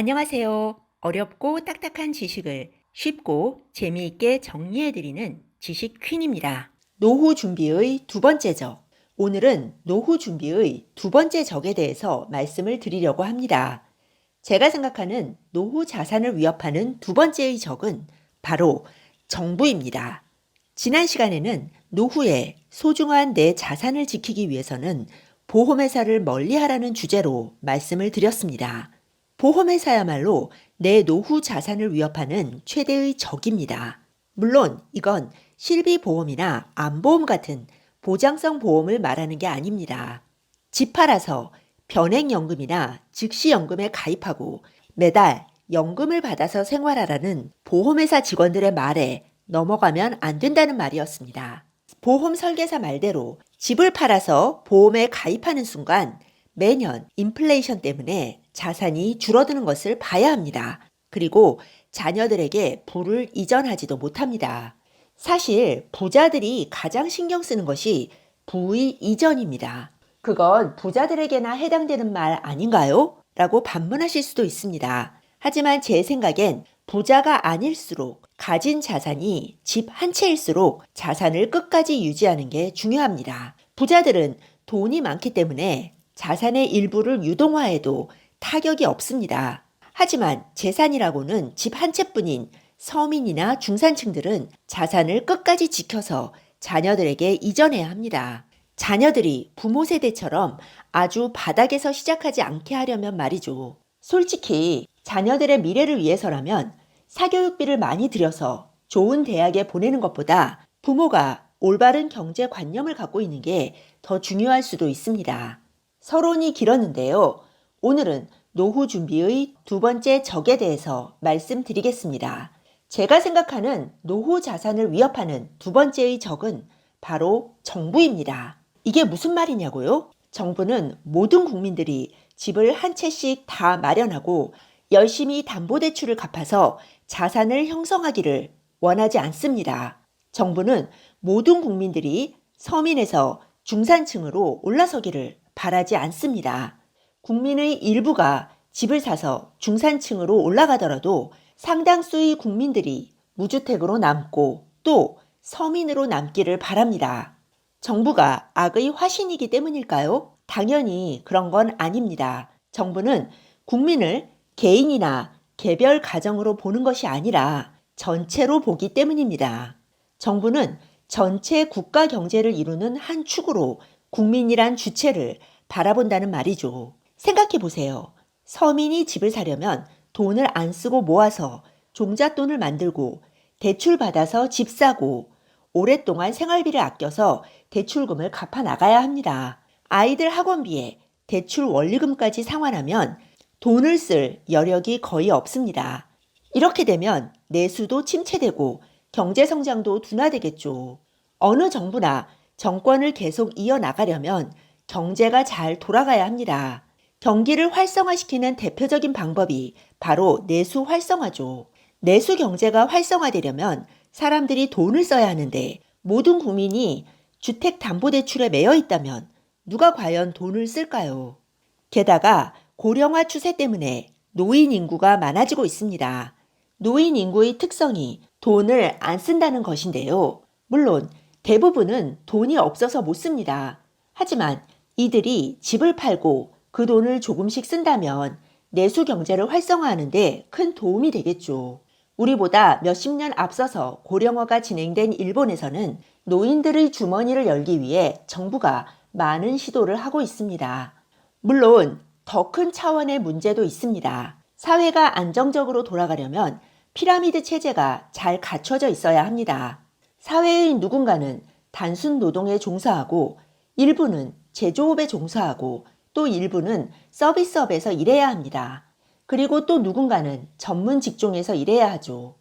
안녕하세요. 어렵고 딱딱한 지식을 쉽고 재미있게 정리해드리는 지식 퀸입니다. 노후 준비의 두 번째 적. 오늘은 노후 준비의 두 번째 적에 대해서 말씀을 드리려고 합니다. 제가 생각하는 노후 자산을 위협하는 두 번째의 적은 바로 정부입니다. 지난 시간에는 노후에 소중한 내 자산을 지키기 위해서는 보험회사를 멀리하라는 주제로 말씀을 드렸습니다. 보험회사야말로 내 노후 자산을 위협하는 최대의 적입니다. 물론 이건 실비보험이나 암보험 같은 보장성 보험을 말하는 게 아닙니다. 집 팔아서 변액연금이나 즉시연금에 가입하고 매달 연금을 받아서 생활하라는 보험회사 직원들의 말에 넘어가면 안 된다는 말이었습니다. 보험 설계사 말대로 집을 팔아서 보험에 가입하는 순간 매년 인플레이션 때문에 자산이 줄어드는 것을 봐야 합니다. 그리고 자녀들에게 부를 이전하지도 못합니다. 사실 부자들이 가장 신경 쓰는 것이 부의 이전입니다. 그건 부자들에게나 해당되는 말 아닌가요? 라고 반문하실 수도 있습니다. 하지만 제 생각엔 부자가 아닐수록 가진 자산이 집 한 채일수록 자산을 끝까지 유지하는 게 중요합니다. 부자들은 돈이 많기 때문에 자산의 일부를 유동화해도 타격이 없습니다. 하지만 재산이라고는 집 한 채뿐인 서민이나 중산층들은 자산을 끝까지 지켜서 자녀들에게 이전해야 합니다. 자녀들이 부모 세대처럼 아주 바닥에서 시작하지 않게 하려면 말이죠. 솔직히 자녀들의 미래를 위해서라면 사교육비를 많이 들여서 좋은 대학에 보내는 것보다 부모가 올바른 경제관념을 갖고 있는 게 더 중요할 수도 있습니다. 서론이 길었는데요. 오늘은 노후 준비의 두 번째 적에 대해서 말씀드리겠습니다. 제가 생각하는 노후 자산을 위협하는 두 번째의 적은 바로 정부입니다. 이게 무슨 말이냐고요? 정부는 모든 국민들이 집을 한 채씩 다 마련하고 열심히 담보대출을 갚아서 자산을 형성하기를 원하지 않습니다. 정부는 모든 국민들이 서민에서 중산층으로 올라서기를 바라지 않습니다. 국민의 일부가 집을 사서 중산층으로 올라가더라도 상당수의 국민들이 무주택으로 남고 또 서민으로 남기를 바랍니다. 정부가 악의 화신이기 때문일까요? 당연히 그런 건 아닙니다. 정부는 국민을 개인이나 개별 가정으로 보는 것이 아니라 전체로 보기 때문입니다. 정부는 전체 국가 경제를 이루는 한 축으로 국민이란 주체를 바라본다는 말이죠. 생각해 보세요. 서민이 집을 사려면 돈을 안 쓰고 모아서 종잣돈을 만들고 대출 받아서 집 사고 오랫동안 생활비를 아껴서 대출금을 갚아 나가야 합니다. 아이들 학원비에 대출 원리금까지 상환하면 돈을 쓸 여력이 거의 없습니다. 이렇게 되면 내수도 침체되고 경제성장도 둔화되겠죠. 어느 정부나 정권을 계속 이어나가려면 경제가 잘 돌아가야 합니다. 경기를 활성화시키는 대표적인 방법이 바로 내수 활성화죠. 내수 경제가 활성화되려면 사람들이 돈을 써야 하는데 모든 국민이 주택담보대출에 매여 있다면 누가 과연 돈을 쓸까요? 게다가 고령화 추세 때문에 노인 인구가 많아지고 있습니다. 노인 인구의 특성이 돈을 안 쓴다는 것인데요. 물론 대부분은 돈이 없어서 못 씁니다. 하지만 이들이 집을 팔고 그 돈을 조금씩 쓴다면 내수 경제를 활성화하는데 큰 도움이 되겠죠. 우리보다 몇십 년 앞서서 고령화가 진행된 일본에서는 노인들의 주머니를 열기 위해 정부가 많은 시도를 하고 있습니다. 물론 더 큰 차원의 문제도 있습니다. 사회가 안정적으로 돌아가려면 피라미드 체제가 잘 갖춰져 있어야 합니다. 사회의 누군가는 단순 노동에 종사하고 일부는 제조업에 종사하고 또 일부는 서비스업에서 일해야 합니다. 그리고 또 누군가는 전문 직종에서 일해야 하죠.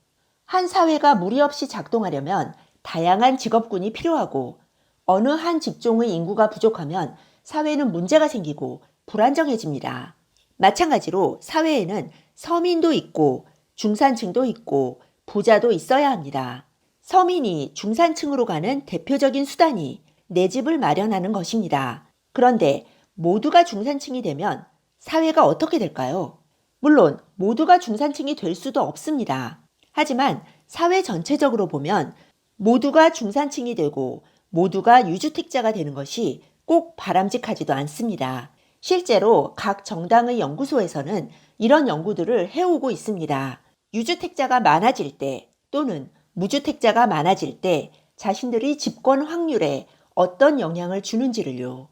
한 사회가 무리 없이 작동하려면 다양한 직업군이 필요하고 어느 한 직종의 인구가 부족하면 사회는 문제가 생기고 불안정해집니다. 마찬가지로 사회에는 서민도 있고 중산층도 있고 부자도 있어야 합니다. 서민이 중산층으로 가는 대표적인 수단이 내 집을 마련하는 것입니다. 그런데 모두가 중산층이 되면 사회가 어떻게 될까요? 물론 모두가 중산층이 될 수도 없습니다. 하지만 사회 전체적으로 보면 모두가 중산층이 되고 모두가 유주택자가 되는 것이 꼭 바람직하지도 않습니다. 실제로 각 정당의 연구소에서는 이런 연구들을 해오고 있습니다. 유주택자가 많아질 때 또는 무주택자가 많아질 때 자신들의 집권 확률에 어떤 영향을 주는지를요.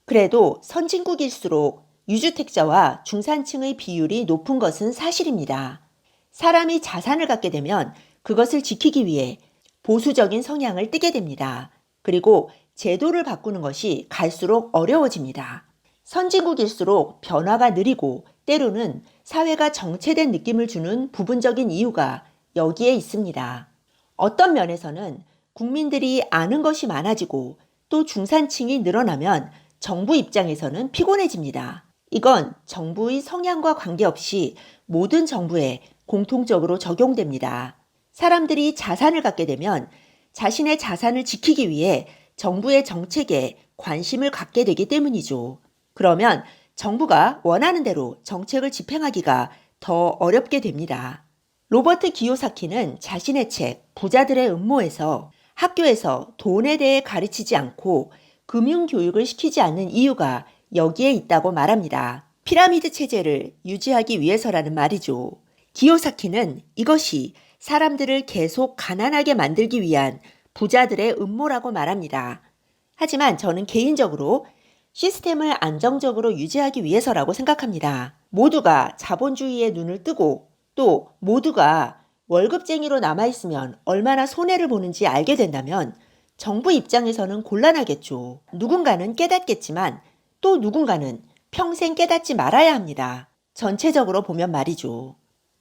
그래도 선진국일수록 유주택자와 중산층의 비율이 높은 것은 사실입니다. 사람이 자산을 갖게 되면 그것을 지키기 위해 보수적인 성향을 띠게 됩니다. 그리고 제도를 바꾸는 것이 갈수록 어려워집니다. 선진국일수록 변화가 느리고 때로는 사회가 정체된 느낌을 주는 부분적인 이유가 여기에 있습니다. 어떤 면에서는 국민들이 아는 것이 많아지고 또 중산층이 늘어나면 정부 입장에서는 피곤해집니다. 이건 정부의 성향과 관계없이 모든 정부에 공통적으로 적용됩니다. 사람들이 자산을 갖게 되면 자신의 자산을 지키기 위해 정부의 정책에 관심을 갖게 되기 때문이죠. 그러면 정부가 원하는 대로 정책을 집행하기가 더 어렵게 됩니다. 로버트 기요사키는 자신의 책 부자들의 음모에서 학교에서 돈에 대해 가르치지 않고 금융교육을 시키지 않는 이유가 여기에 있다고 말합니다. 피라미드 체제를 유지하기 위해서라는 말이죠. 기요사키는 이것이 사람들을 계속 가난하게 만들기 위한 부자들의 음모라고 말합니다. 하지만 저는 개인적으로 시스템을 안정적으로 유지하기 위해서라고 생각합니다. 모두가 자본주의의 눈을 뜨고 또 모두가 월급쟁이로 남아있으면 얼마나 손해를 보는지 알게 된다면 정부 입장에서는 곤란하겠죠. 누군가는 깨닫겠지만 또 누군가는 평생 깨닫지 말아야 합니다. 전체적으로 보면 말이죠.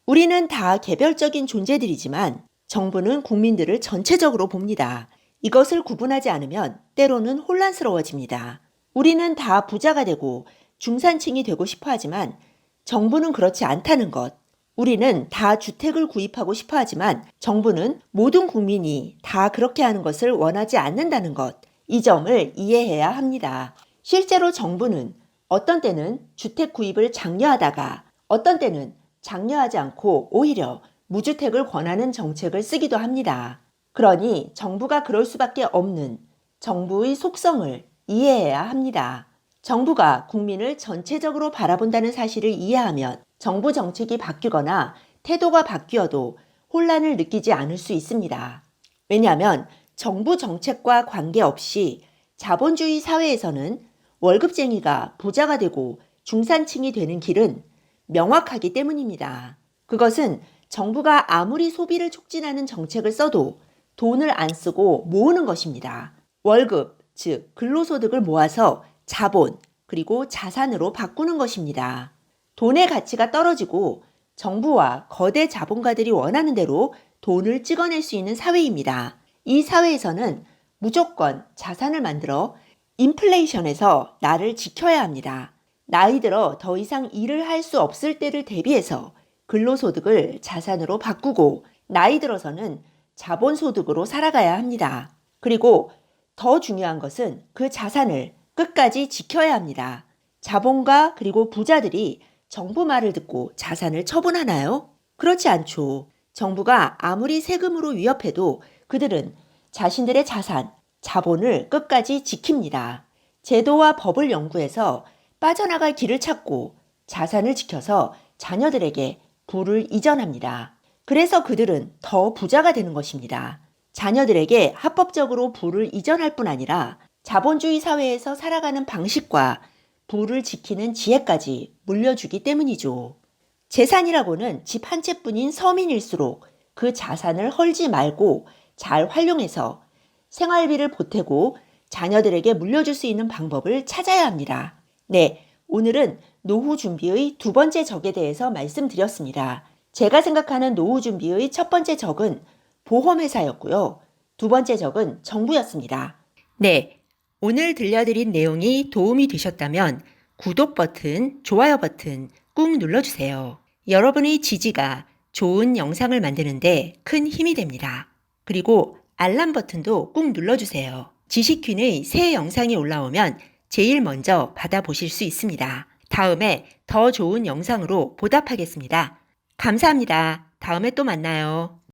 우리는 다 개별적인 존재들이지만 정부는 국민들을 전체적으로 봅니다. 이것을 구분하지 않으면 때로는 혼란스러워집니다. 우리는 다 부자가 되고 중산층이 되고 싶어 하지만 정부는 그렇지 않다는 것. 우리는 다 주택을 구입하고 싶어 하지만 정부는 모든 국민이 다 그렇게 하는 것을 원하지 않는다는 것. 이 점을 이해해야 합니다. 실제로 정부는 어떤 때는 주택 구입을 장려하다가 어떤 때는 장려하지 않고 오히려 무주택을 권하는 정책을 쓰기도 합니다. 그러니 정부가 그럴 수밖에 없는 정부의 속성을 이해해야 합니다. 정부가 국민을 전체적으로 바라본다는 사실을 이해하면 정부 정책이 바뀌거나 태도가 바뀌어도 혼란을 느끼지 않을 수 있습니다. 왜냐하면 정부 정책과 관계없이 자본주의 사회에서는 월급쟁이가 부자가 되고 중산층이 되는 길은 명확하기 때문입니다. 그것은 정부가 아무리 소비를 촉진하는 정책을 써도 돈을 안 쓰고 모으는 것입니다. 월급, 즉 근로소득을 모아서 자본, 그리고 자산으로 바꾸는 것입니다. 돈의 가치가 떨어지고 정부와 거대 자본가들이 원하는 대로 돈을 찍어낼 수 있는 사회입니다. 이 사회에서는 무조건 자산을 만들어 인플레이션에서 나를 지켜야 합니다. 나이 들어 더 이상 일을 할 수 없을 때를 대비해서 근로소득을 자산으로 바꾸고 나이 들어서는 자본소득으로 살아가야 합니다. 그리고 더 중요한 것은 그 자산을 끝까지 지켜야 합니다. 자본가 그리고 부자들이 정부 말을 듣고 자산을 처분하나요? 그렇지 않죠. 정부가 아무리 세금으로 위협해도 그들은 자신들의 자산, 자본을 끝까지 지킵니다. 제도와 법을 연구해서 빠져나갈 길을 찾고 자산을 지켜서 자녀들에게 부를 이전합니다. 그래서 그들은 더 부자가 되는 것입니다. 자녀들에게 합법적으로 부를 이전할 뿐 아니라 자본주의 사회에서 살아가는 방식과 부를 지키는 지혜까지 물려주기 때문이죠. 재산이라고는 집 한 채뿐인 서민일수록 그 자산을 헐지 말고 잘 활용해서 생활비를 보태고 자녀들에게 물려줄 수 있는 방법을 찾아야 합니다. 네, 오늘은 노후 준비의 두 번째 적에 대해서 말씀드렸습니다. 제가 생각하는 노후 준비의 첫 번째 적은 보험회사였고요. 두 번째 적은 정부였습니다. 네, 오늘 들려드린 내용이 도움이 되셨다면 구독 버튼, 좋아요 버튼 꾹 눌러주세요. 여러분의 지지가 좋은 영상을 만드는데 큰 힘이 됩니다. 그리고 알람 버튼도 꾹 눌러주세요. 지식퀸의 새 영상이 올라오면 제일 먼저 받아보실 수 있습니다. 다음에 더 좋은 영상으로 보답하겠습니다. 감사합니다. 다음에 또 만나요.